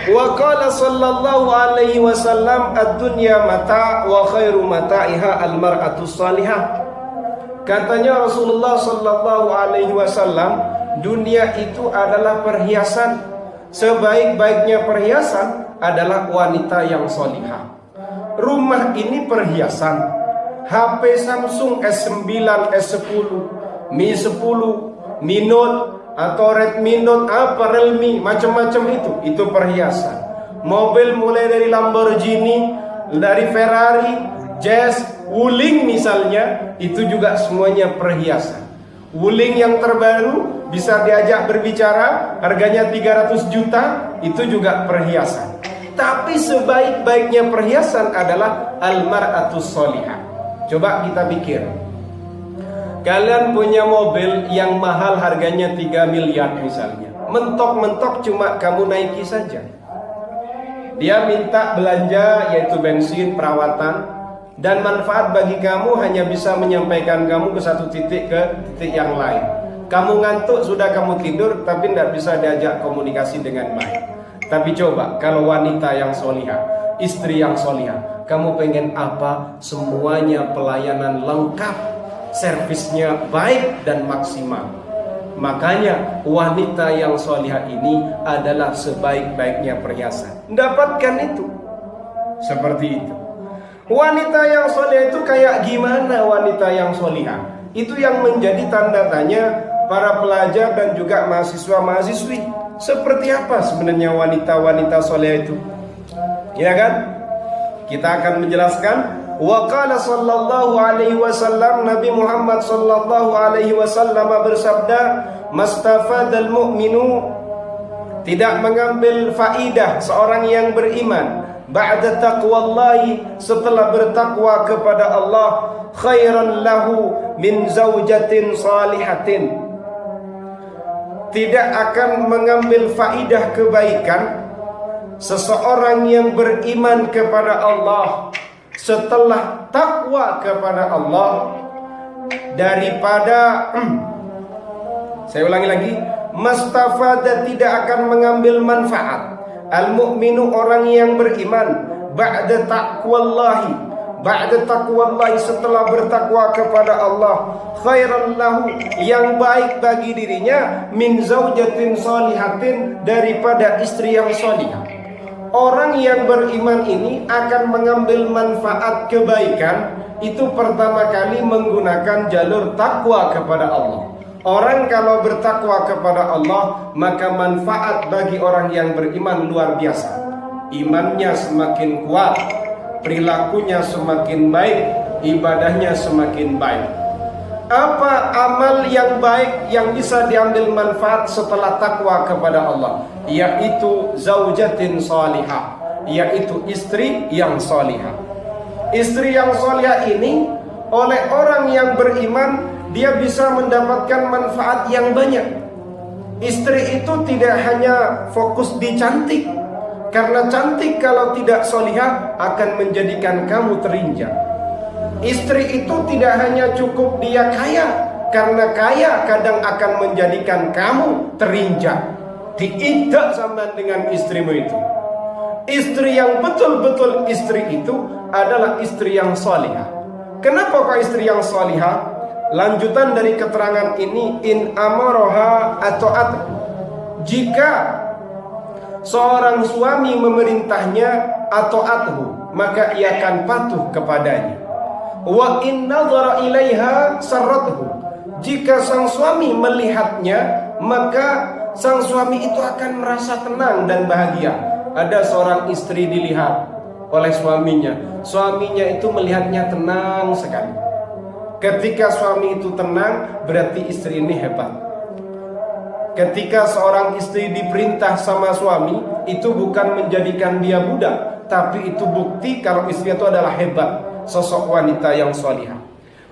Wa qala sallallahu alaihi wasallam ad-dunya mata' wa khairu mata'iha al-mar'atu salihah. Katanya Rasulullah sallallahu alaihi wasallam, dunia itu adalah perhiasan. Sebaik-baiknya perhiasan adalah wanita yang salihah. Rumah ini perhiasan. HP Samsung S9, S10, Mi 10, Mi Note atau Redmi Note apa, Realme, macam-macam itu perhiasan. Mobil mulai dari Lamborghini, dari Ferrari, Jazz, Wuling misalnya, itu juga semuanya perhiasan. Wuling yang terbaru bisa diajak berbicara, harganya 300 juta, itu juga perhiasan. Tapi sebaik-baiknya perhiasan adalah al-mar'atus sholihah. Coba kita pikir, kalian punya mobil yang mahal harganya 3 miliar misalnya, mentok-mentok cuma kamu naiki saja. Dia minta belanja yaitu bensin, perawatan, dan manfaat bagi kamu hanya bisa menyampaikan kamu ke satu titik ke titik yang lain. Kamu ngantuk, sudah kamu tidur, tapi tidak bisa diajak komunikasi dengan baik. Tapi coba kalau wanita yang solihah, istri yang solihah, kamu pengen apa? Semuanya pelayanan lengkap, servisnya baik dan maksimal. Makanya wanita yang solihah ini adalah sebaik-baiknya perhiasan. Dapatkan itu. Seperti itu. Wanita yang solihah itu kayak gimana wanita yang solihah? Itu yang menjadi tanda tanya para pelajar dan juga mahasiswa-mahasiswi. Seperti apa sebenarnya wanita-wanita solihah itu? Ya kan? Kita akan menjelaskan. Wa qala sallallahu alaihi wasallam, Nabi Muhammad sallallahu alaihi wasallam bersabda, mastafadal mu'minu, tidak mengambil faidah seorang yang beriman ba'da taqwallahi, setelah bertakwa kepada Allah, khairan lahu min zaujatin salihatin, tidak akan mengambil faidah kebaikan seseorang yang beriman kepada Allah setelah takwa kepada Allah daripada saya ulangi lagi, mastafada, tidak akan mengambil manfaat al-mu'minu, orang yang beriman, ba'da taqwallahi, setelah bertakwa kepada Allah, khairan lahu, yang baik bagi dirinya, min zaujatin salihatin, daripada istri yang salihah. Orang yang beriman ini akan mengambil manfaat kebaikan itu pertama kali menggunakan jalur takwa kepada Allah. Orang kalau bertakwa kepada Allah, maka manfaat bagi orang yang beriman luar biasa. Imannya semakin kuat, perilakunya semakin baik, ibadahnya semakin baik. Apa amal yang baik yang bisa diambil manfaat setelah takwa kepada Allah? Yaitu zaujatin salihah, yaitu istri yang salihah. Istri yang salihah ini oleh orang yang beriman, dia bisa mendapatkan manfaat yang banyak. Istri itu tidak hanya fokus di cantik, karena cantik kalau tidak salihah akan menjadikan kamu terinjak. Istri itu tidak hanya cukup dia kaya, karena kaya kadang akan menjadikan kamu terinjak. Diinjak sama dengan istrimu itu. Istri yang betul-betul istri itu adalah istri yang salihah. Kenapa kok istri yang salihah? Lanjutan dari keterangan ini, in amaroha atau jika seorang suami memerintahnya atau maka ia akan patuh kepadanya. Wa in nadhara ilaiha sarrathu, jika sang suami melihatnya, maka sang suami itu akan merasa tenang dan bahagia. Ada seorang istri dilihat oleh suaminya, suaminya itu melihatnya tenang sekali. Ketika suami itu tenang, berarti istri ini hebat. Ketika seorang istri diperintah sama suami, itu bukan menjadikan dia budak, tapi itu bukti kalau istri itu adalah hebat, sosok wanita yang salihah.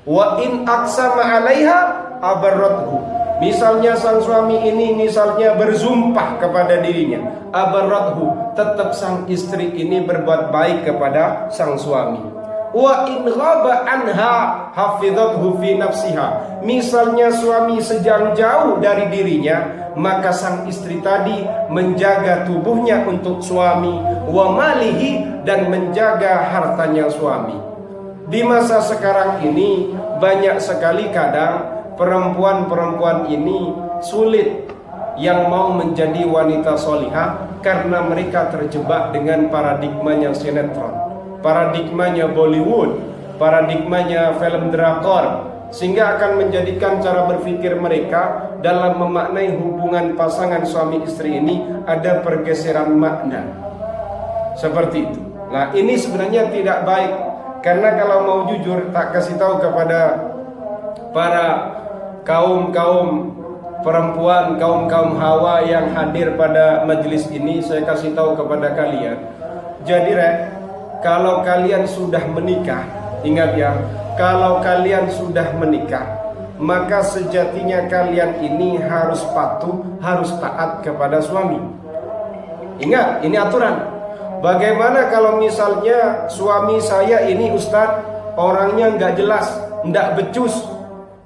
Wa in aqsama 'alaiha abarrathu, misalnya sang suami ini misalnya bersumpah kepada dirinya, abarrathu, tetap sang istri ini berbuat baik kepada sang suami. Wa in ghaba anha hafizathu fi nafsiha. Misalnya suami sedang jauh dari dirinya, maka sang istri tadi menjaga tubuhnya untuk suami, wa malihi, dan menjaga hartanya suami. Di masa sekarang ini banyak sekali kadang perempuan-perempuan ini sulit yang mau menjadi wanita solihah karena mereka terjebak dengan paradigmanya sinetron, paradigmanya Bollywood, paradigmanya film drakor, sehingga akan menjadikan cara berpikir mereka dalam memaknai hubungan pasangan suami istri ini ada pergeseran makna seperti itu. Nah, ini sebenarnya tidak baik, karena kalau mau jujur tak kasih tahu kepada para kaum perempuan, kaum hawa yang hadir pada majelis ini, saya kasih tahu kepada kalian. Jadi kalau kalian sudah menikah, ingat ya, kalau kalian sudah menikah, maka sejatinya kalian ini harus patuh, harus taat kepada suami. Ingat, ini aturan. Bagaimana kalau misalnya suami saya ini Ustadz, orangnya nggak jelas, nggak becus,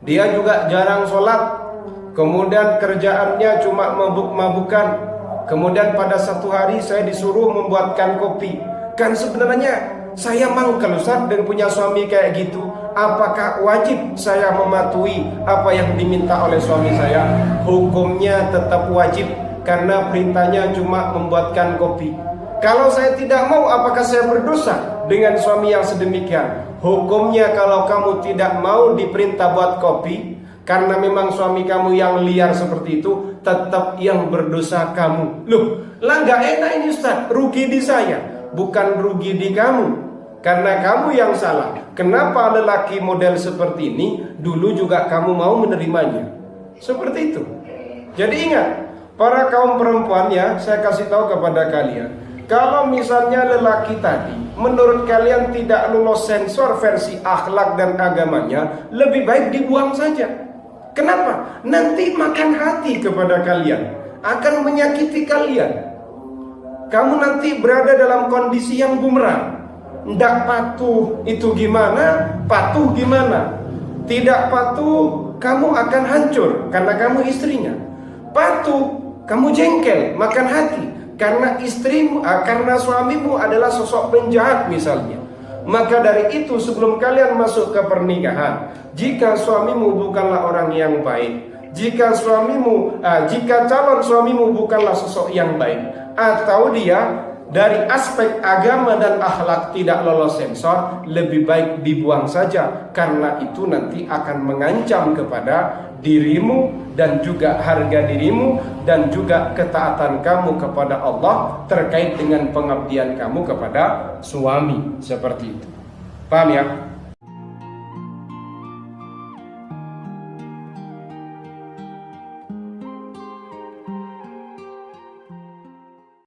dia juga jarang sholat, kemudian kerjaannya cuma mabuk-mabukan, kemudian pada satu hari saya disuruh membuatkan kopi. Kan sebenarnya saya mau kalau Ustaz dan punya suami kayak gitu, apakah wajib saya mematuhi apa yang diminta oleh suami saya? Hukumnya tetap wajib, karena perintahnya cuma membuatkan kopi. Kalau saya tidak mau, apakah saya berdosa dengan suami yang sedemikian? Hukumnya kalau kamu tidak mau diperintah buat kopi, karena memang suami kamu yang liar seperti itu, tetap yang berdosa kamu. Loh, lah nggak enak ini Ustaz, rugi di saya, bukan rugi di kamu, karena kamu yang salah. Kenapa lelaki model seperti ini dulu juga kamu mau menerimanya? Seperti itu. Jadi ingat, para kaum perempuan ya, saya kasih tahu kepada kalian, kalau misalnya lelaki tadi menurut kalian tidak lolos sensor versi akhlak dan agamanya, lebih baik dibuang saja. Kenapa? Nanti makan hati kepada kalian, akan menyakiti kalian. Kamu nanti berada dalam kondisi yang bumerang. Tidak patuh itu gimana? Patuh gimana? Tidak patuh, kamu akan hancur karena kamu istrinya. Patuh, kamu jengkel, makan hati karena istrimu, karena suamimu adalah sosok penjahat misalnya. Maka dari itu sebelum kalian masuk ke pernikahan, jika suamimu bukanlah orang yang baik, jika calon suamimu bukanlah sosok yang baik, atau dia dari aspek agama dan akhlak tidak lolos sensor, lebih baik dibuang saja, karena itu nanti akan mengancam kepada dirimu dan juga harga dirimu dan juga ketaatan kamu kepada Allah terkait dengan pengabdian kamu kepada suami. Seperti itu. Paham ya?